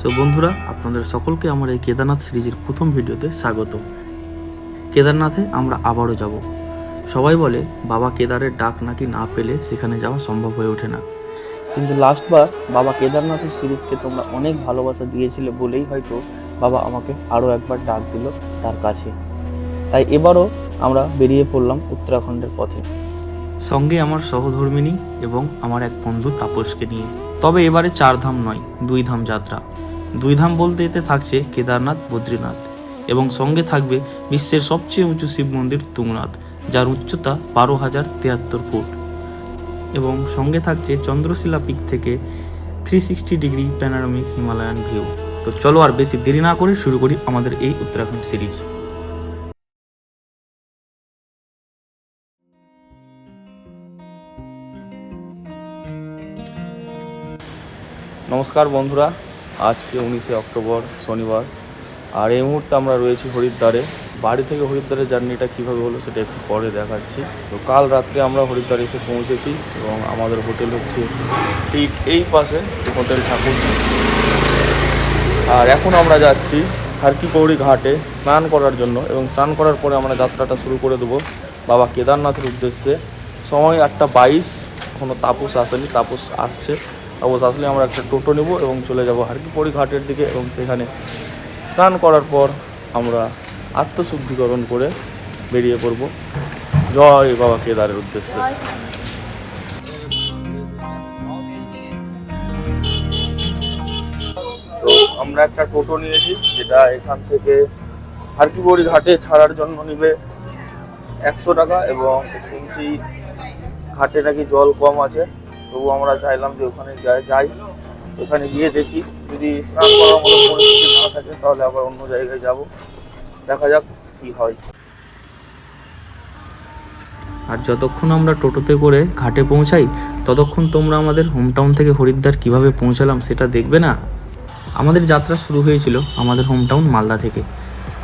So বন্ধুরা, আপনাদের সকলকে আমার এই কেদারনাথ সিরিজের প্রথম ভিডিওতে স্বাগত। কেদারনাথে আমরা আবারও যাব। সবাই বলে বাবা কেদারের ডাক নাকি না পেলে সেখানে যাওয়া সম্ভব হয়ে ওঠে না, কিন্তু লাস্টবার বাবা কেদারনাথের সিরিজকে তোমরা অনেক ভালোবাসা দিয়েছিলে বলেই হয়তো বাবা আমাকে আরও একবার ডাক দিল তার কাছে। তাই এবারও আমরা বেরিয়ে পড়লাম উত্তরাখণ্ডের পথে, সঙ্গে আমার সহধর্মিনী এবং আমার এক বন্ধু তাপসকে নিয়ে। তবে এবারে 4 ধাম নয়, 2 ধাম যাত্রা। 2 ধাম বলতে এতে থাকছে কেদারনাথ, বদ্রীনাথ এবং সঙ্গে থাকবে বিশ্বের সবচেয়ে উঁচু শিব মন্দির তুঙ্গনাথ, যার উচ্চতা 12,073 ফুট, এবং সঙ্গে থাকছে চন্দ্রশিলা পিক থেকে 360 ডিগ্রি প্যানোরামিক হিমালয়ান ভিউ। তো চলো আর বেশি দেরি না করে শুরু করি আমাদের এই উত্তরাখণ্ড সিরিজ। নমস্কার বন্ধুরা, আজকে 19শে অক্টোবর শনিবার, আর এই মুহূর্তে আমরা রয়েছি হরিদ্বারে। বাড়ি থেকে হরিদ্বারের জার্নিটা কীভাবে হলো সেটা একটু পরে দেখাচ্ছি। তো কাল রাত্রে আমরা হরিদ্বারে এসে পৌঁছেছি এবং আমাদের হোটেল হচ্ছে ঠিক এই পাশে, হোটেল ঠাকুর। আর এখন আমরা যাচ্ছি হারকিপৌড়ি ঘাটে স্নান করার জন্য, এবং স্নান করার পরে আমরা যাত্রাটা শুরু করে দেবো বাবা কেদারনাথের উদ্দেশ্যে। সময় 8:22, এখনও তাপস আসেনি, তাপস আসছে। অবশ্য আসলে আমরা একটা টোটো নেব এবং চলে যাব হারকিপৌড়ি ঘাটের দিকে, এবং সেখানে স্নান করার পর আমরা আত্মশুদ্ধিকরণ করে বেরিয়ে পড়ব জয় বাবা কেদারের উদ্দেশ্যে। তো আমরা একটা টোটো নিয়েছি, যেটা এখান থেকে হারকিপৌড়ি ঘাটে ছাড়ার জন্য নেবে 100 টাকা, এবং শুনছি ঘাটে নাকি জল কম আছে। তবু আমরা চাইলাম যে ওখানে যাই, ওখানে গিয়ে দেখি, যদি স্নান করার মতো পরিস্থিতি না থাকে তাহলে আবার অন্য জায়গায় যাব, দেখা যাক কি হয়। আর যতক্ষণ আমরা টোটোতে করে ঘাটে পৌঁছাই ততক্ষণ তোমরা আমাদের হোমটাউন থেকে হরিদ্বার কিভাবে পৌঁছালাম সেটা দেখবে না। আমাদের যাত্রা শুরু হয়েছিল আমাদের হোমটাউন মালদা থেকে।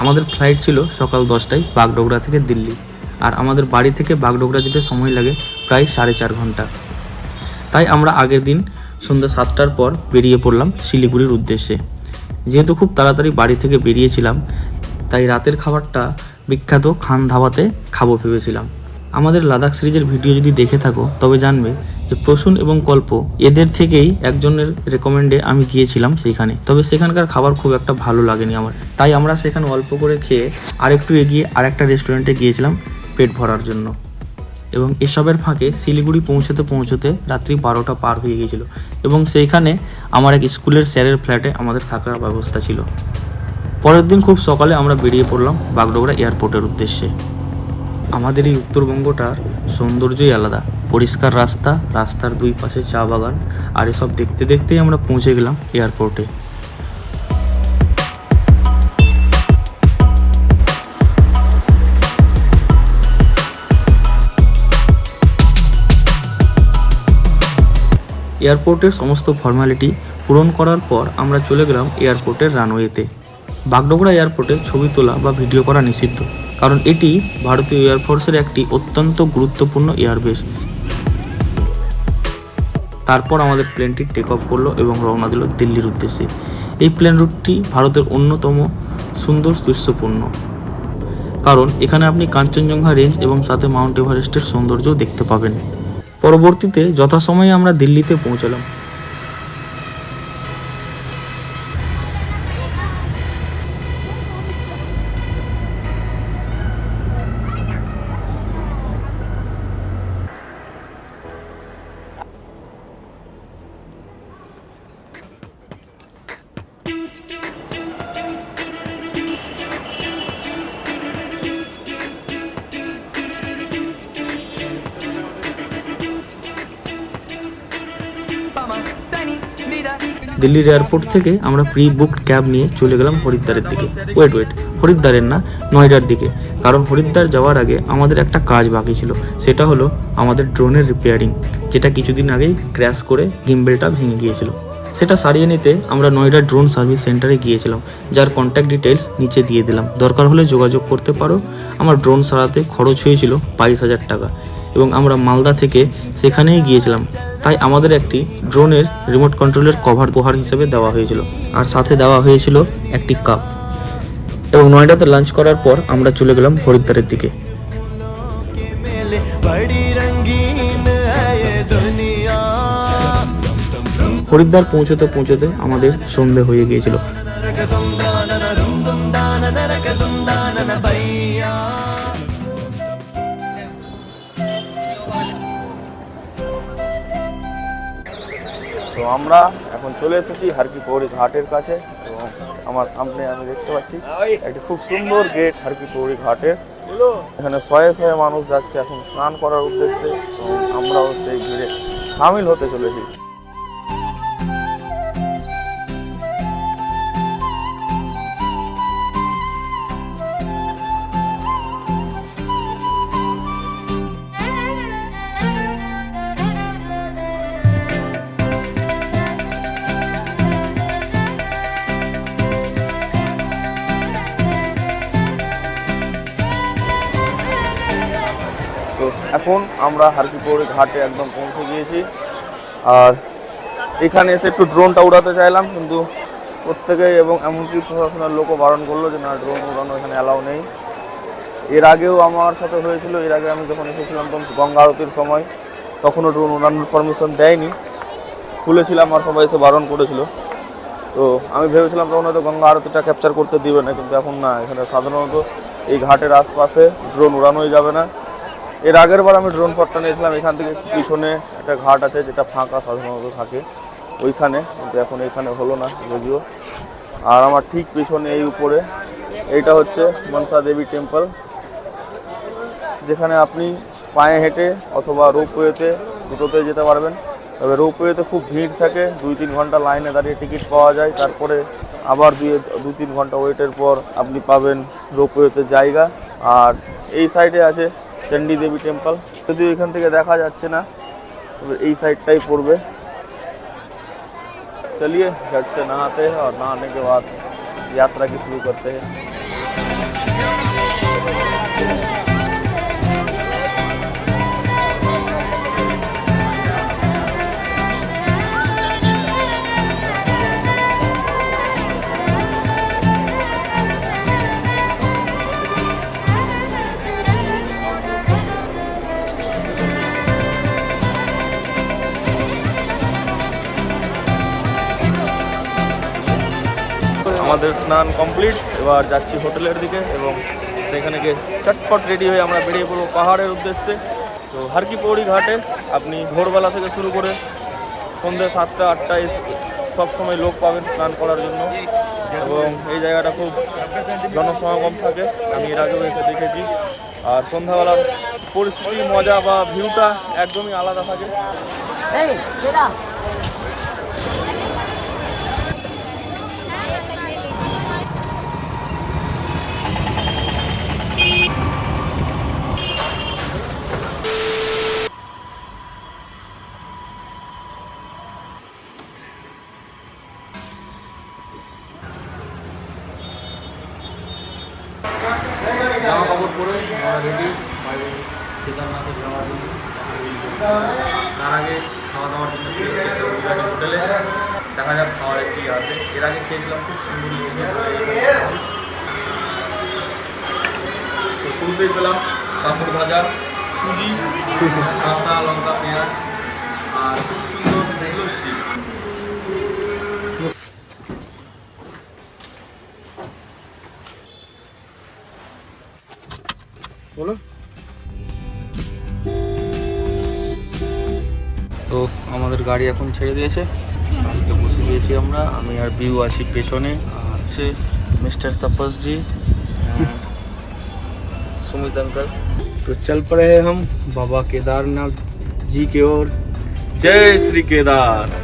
আমাদের ফ্লাইট ছিল সকাল 10টায় বাগডোগরা থেকে দিল্লি, আর আমাদের বাড়ি থেকে বাগডোগরা যেতে সময় লাগে প্রায় 4.5 ঘন্টা। তাই আমরা আগের দিন সন্ধ্যা 7টার পর বেরিয়ে পড়লাম শিলিগুড়ির উদ্দেশ্যে। যেহেতু খুব তাড়াতাড়ি বাড়ি থেকে বেরিয়েছিলাম, তাই রাতের খাবারটা বিখ্যাত খান ধাবাতে খাবো ভেবেছিলাম। আমাদের লাদাখ সিরিজের ভিডিও যদি দেখে থাকো তবে জানবে যে প্রসূন এবং কল্প এদের থেকেই একজনের রেকমেন্ডে আমি গিয়েছিলাম সেইখানে। তবে সেখানকার খাবার খুব একটা ভালো লাগেনি আমার, তাই আমরা সেখানে অল্প করে খেয়ে আরেকটু এগিয়ে আরেকটা রেস্টুরেন্টে গিয়েছিলাম পেট ভরার জন্য। এবং এসবের ফাঁকে শিলিগুড়ি পৌঁছতে পৌঁছতে রাত্রি 12টা পার হয়ে গিয়েছিল, এবং সেইখানে আমার এক স্কুলের স্যারের ফ্ল্যাটে আমাদের থাকার ব্যবস্থা ছিল। পরের দিন খুব সকালে আমরা বেরিয়ে পড়লাম বাগডোগরা এয়ারপোর্টের উদ্দেশ্যে। আমাদের এই উত্তরবঙ্গটার সৌন্দর্যই আলাদা। পরিষ্কার রাস্তা, রাস্তার 2 পাশে চা বাগান, আর এসব দেখতে দেখতেই আমরা পৌঁছে গেলাম এয়ারপোর্টে। এয়ারপোর্টের সমস্ত ফর্মালিটি পূরণ করার পর আমরা চলে গেলাম এয়ারপোর্টের রানওয়েতে। বাগডোগরা এয়ারপোর্টে ছবি তোলা বা ভিডিও করা নিষিদ্ধ, কারণ এটি ভারতীয় এয়ারফোর্সের একটি অত্যন্ত গুরুত্বপূর্ণ এয়ারবেস। তারপর আমাদের প্লেনটি টেক অফ করলো এবং রওনা দিল দিল্লির উদ্দেশ্যে। এই প্লেন রুটটি ভারতের অন্যতম সুন্দর দৃশ্যপূর্ণ, কারণ এখানে আপনি কাঞ্চনজঙ্ঘা রেঞ্জ এবং সাথে মাউন্ট এভারেস্টের সৌন্দর্যও দেখতে পাবেন। পরবর্তীতে যথাসময়ে আমরা দিল্লিতে পৌঁছলাম। দিল্লির এয়ারপোর্ট থেকে আমরা প্রি বুকড ক্যাব নিয়ে চলে গেলাম হরিদ্বারের দিকে। ওয়েট, হরিদ্বারের না, নয়ডার দিকে। কারণ হরিদ্বার যাওয়ার আগে আমাদের একটা কাজ বাকি ছিল, সেটা হলো আমাদের ড্রোনের রিপেয়ারিং, যেটা কিছুদিন আগেই ক্র্যাশ করে গিম্বেলটা ভেঙে গিয়েছিল। সেটা সারিয়ে নিতে আমরা নয়ডা ড্রোন সার্ভিস সেন্টারে গিয়েছিলাম, যার কন্ট্যাক্ট ডিটেলস নিচে দিয়ে দিলাম, দরকার হলে যোগাযোগ করতে পারো। আমার ড্রোন সারাতে খরচ হয়েছিল 22,000 টাকা, এবং আমরা মালদা থেকে সেখানেই গিয়েছিলাম তাই আমাদের একটি ড্রোনের রিমোট কন্ট্রোলের কভার উপহার হিসেবে দেওয়া হয়েছিল, আর সাথে দেওয়া হয়েছিল একটি কাপ। এবং নয়ডাতে লাঞ্চ করার পর আমরা চলে গেলাম হরিদ্বারের দিকে। হরিদ্বার পৌঁছতে পৌঁছতে আমাদের সন্ধে হয়ে গিয়েছিল। তো আমরা এখন চলে এসেছি হার কি পৌড়ি ঘাটের কাছে, এবং আমার সামনে আমি দেখতে পাচ্ছি একটি খুব সুন্দর গেট হার কি পৌড়ি ঘাটের। এখানে শয়ে শয়ে মানুষ যাচ্ছে এখন স্নান করার উদ্দেশ্যে, এবং আমরাও সেই ভিড়ে সামিল হতে চলেছি। তো এখন আমরা হার কি পৌড়ি ঘাটে একদম পৌঁছে গিয়েছি, আর এখানে এসে একটু ড্রোনটা উড়াতে চাইলাম, কিন্তু প্রত্যেকেই এবং এমনকি প্রশাসনের লোকও বারণ করলো যে না, ড্রোন উড়ানো এখানে অ্যালাউ নেই। এর আগেও আমার সাথে হয়েছিল, এর আগে আমি যখন এসেছিলাম তখন গঙ্গা আরতির সময়, তখনও ড্রোন উড়ানোর পারমিশন দেয়নি, খুলেছিলাম আর সবাই এসে বারণ করেছিল। তো আমি ভেবেছিলাম তখন হয়তো গঙ্গা আরতিটা ক্যাপচার করতে দিবে না, কিন্তু এখন না, এখানে সাধারণত এই ঘাটের আশপাশে ড্রোন উড়ানোই যাবে না। এর আগের বার আমি ড্রোন শটটা নিয়েছিলাম এখান থেকে, পিছনে একটা ঘাট আছে যেটা ফাঁকা সাধারণত থাকে ওইখানে, কিন্তু এখন এইখানে হলো না যদিও। আর আমার ঠিক পিছনে এই উপরে এইটা হচ্ছে মনসা দেবী টেম্পল, যেখানে আপনি পায়ে হেঁটে অথবা রোপওয়েতে দুটোতে যেতে পারবেন। তবে রোপওয়েতে খুব ভিড় থাকে, 2-3 ঘন্টা লাইনে দাঁড়িয়ে টিকিট পাওয়া যায়, তারপরে আবার 2-3 ঘন্টা ওয়েটের পর আপনি পাবেন রোপওয়েতে জায়গা। আর এই সাইডে আছে চণ্ডী দেবী টেম্পল, যদিও এখান থেকে দেখা যাচ্ছে না, তবে এই সাইডটাই পড়বে। चलिए झट से नहाते हैं और नहाने के बाद यात्रा की शुरू करते हैं। আমাদের স্নান কমপ্লিট, এবার যাচ্ছি হোটেলের দিকে, এবং সেখানে গিয়ে চটপট রেডি হয়ে আমরা বেরিয়ে পড়বো পাহাড়ের উদ্দেশ্যে। তো হার কি পৌড়ি ঘাটে আপনি ভোরবেলা থেকে শুরু করে সন্ধ্যে 7টা-8টায় সব সময় লোক পাবেন স্নান করার জন্য, এবং এই জায়গাটা খুব জনসমাগম থাকে, আমি এর আগেও এসে দেখেছি। আর সন্ধ্যাবেলার পরিস্থিতি, মজা বা ভিউটা একদমই আলাদা থাকে। জামা কাপড় পরে আমরা রেডি বাইরে কেদারনাথে যাওয়ার জন্য। তার আগে খাওয়া দাওয়ার জন্য হোটেলে, দেখা যাক খাওয়ারে কী আসে। এর আগে খেয়েছিলাম, খুব সুন্দর লেগেছে। তো শুরুতেই পেলাম পাঁপড় ভাজা, সুজি, শসা, লঙ্কা, পেঁয়াজ, আর খুব সুন্দর লস্যি। বলো। তো আমাদের গাড়ি এখন ছেড়ে দিয়েছে, গাড়িতে বসে গিয়েছি আমরা, আমি আর বিউ আছি পেছনে, আর হচ্ছে मिस्टर तपस जी, सुमित अंकल। तो चल पड़े हैं हम बाबा केदारनाथ जी की ओर। जय श्री केदार।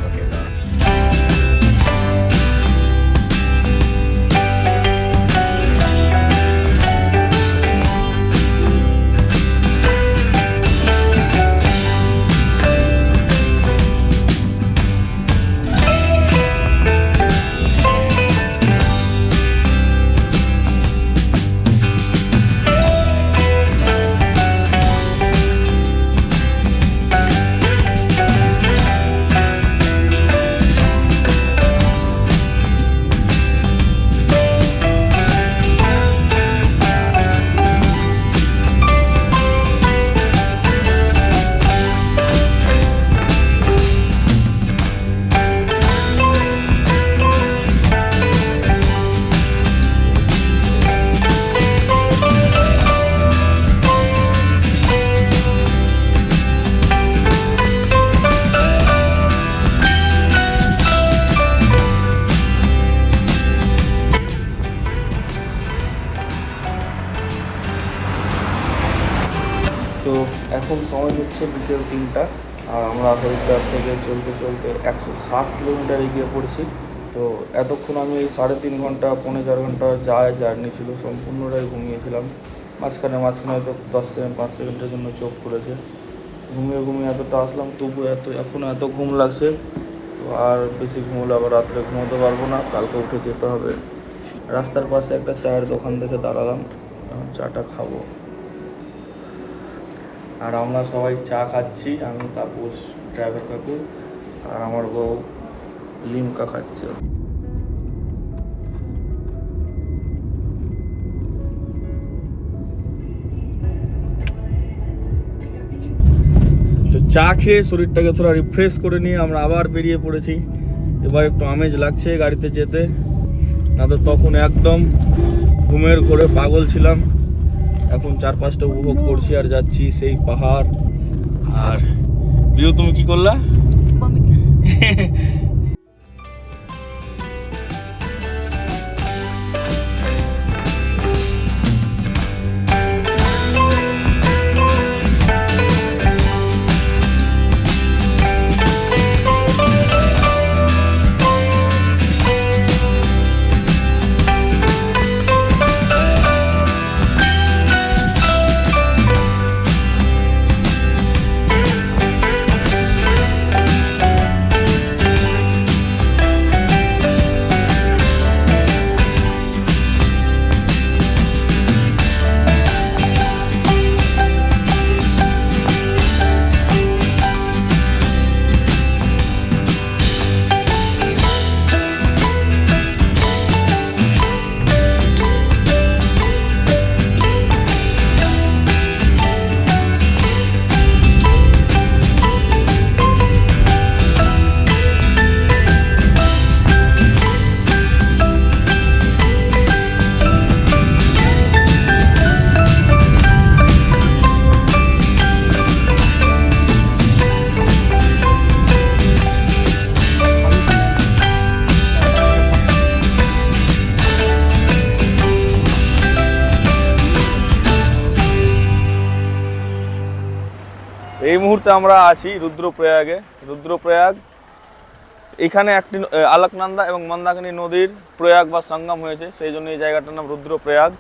তো এখন সময় হচ্ছে বিকেল 3টা, আর আমরা হরিদ্বার থেকে চলতে চলতে 160 কিলোমিটার এগিয়ে পড়ছি। তো এতক্ষণ আমি এই 3.5 ঘন্টা 4.5 ঘন্টা জার্নি ছিল, সম্পূর্ণটাই ঘুমিয়েছিলাম। মাঝখানে হয়তো 5 সেকেন্ডের জন্য চোখ খুলেছে। ঘুমিয়ে এতটা আসলাম, তবু এখন এত ঘুম লাগছে। তো আর বেশি ঘুমলে আবার রাত্রে ঘুমোতে পারবো না, কালকে উঠে যেতে হবে। রাস্তার পাশে একটা চায়ের দোকান থেকে দাঁড়ালাম, চাটা খাবো। আর আমরা সবাই চা খাচ্ছি, আমি, তাপস, ড্রাইভার কাকু আর আমার বউ লিমকা খাচ্ছে। তো চা খেয়ে শরীরটাকে থোড়া রিফ্রেশ করে নিয়ে আমরা আবার বেরিয়ে পড়েছি। এবার একটু আমেজ লাগছে গাড়িতে যেতে, না তো তখন একদম ঘুমের ঘোরে পাগল ছিলাম। এখন 4-5টা উপভোগ করছি আর যাচ্ছি সেই পাহাড়। আর প্রিয়, তুমি কি করলা? এই মুহূর্তে আমরা আছি রুদ্রপ্রয়াগে। রুদ্রপ্রয়াগ এখানে একটি আলাকনন্দা এবং মন্দাকিনী নদীর প্রয়াগ বা সঙ্গম হয়েছে, সেই জন্য এই জায়গাটার নাম রুদ্রপ্রয়াগ।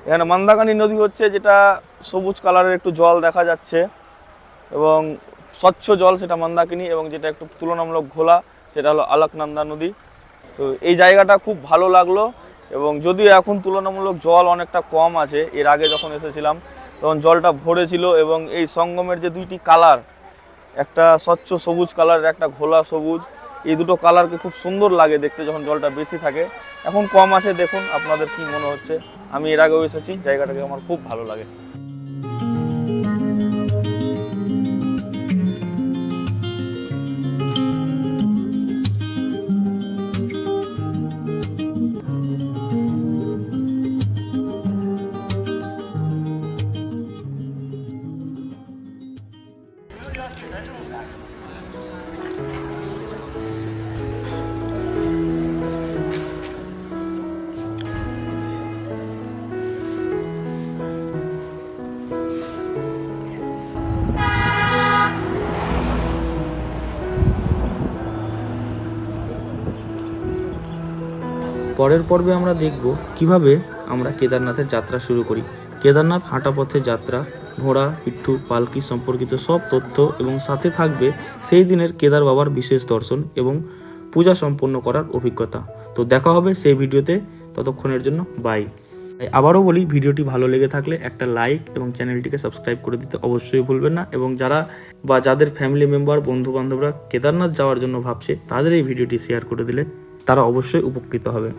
এখানে মন্দাকিনী নদী হচ্ছে যেটা সবুজ কালারের একটু জল দেখা যাচ্ছে এবং স্বচ্ছ জল, সেটা মন্দাকিনী, এবং যেটা একটু তুলনামূলক ঘোলা সেটা হলো আলাকনন্দা নদী। তো এই জায়গাটা খুব ভালো লাগলো, এবং যদিও এখন তুলনামূলক জল অনেকটা কম আছে, এর আগে যখন এসেছিলাম তখন জলটা ভরে ছিল। এবং এই সঙ্গমের যে দুইটি কালার, একটা স্বচ্ছ সবুজ কালার, একটা ঘোলা সবুজ, এই দুটো কালারকে খুব সুন্দর লাগে দেখতে যখন জলটা বেশি থাকে। এখন কম আছে, দেখুন আপনাদের কি মনে হচ্ছে। আমি এর আগেও এসেছি, জায়গাটাকে আমার খুব ভালো লাগে। পরের পর্বে আমরা দেখব কিভাবে আমরা কেদারনাথের যাত্রা শুরু করি। কেদারনাথ হাঁটা পথের যাত্রা, ঘোড়া, পিঠু, পালকি সম্পর্কিত সব তথ্য, এবং সাথে থাকবে সেই দিনের কেদার বাবার বিশেষ দর্শন এবং পূজা সম্পন্ন করার অভিজ্ঞতা। তো দেখা হবে সেই ভিডিওতে, ততক্ষণের জন্য বাই। আবারও বলি, ভিডিওটি ভালো লেগে থাকলে একটা লাইক এবং চ্যানেলটিকে সাবস্ক্রাইব করে দিতে অবশ্যই ভুলবেন না। এবং যাদের ফ্যামিলি মেম্বার, বন্ধু বান্ধবরা কেদারনাথ যাওয়ার জন্য ভাবছে, তাদের এই ভিডিওটি শেয়ার করে দিলে তারা অবশ্যই উপকৃত হবে।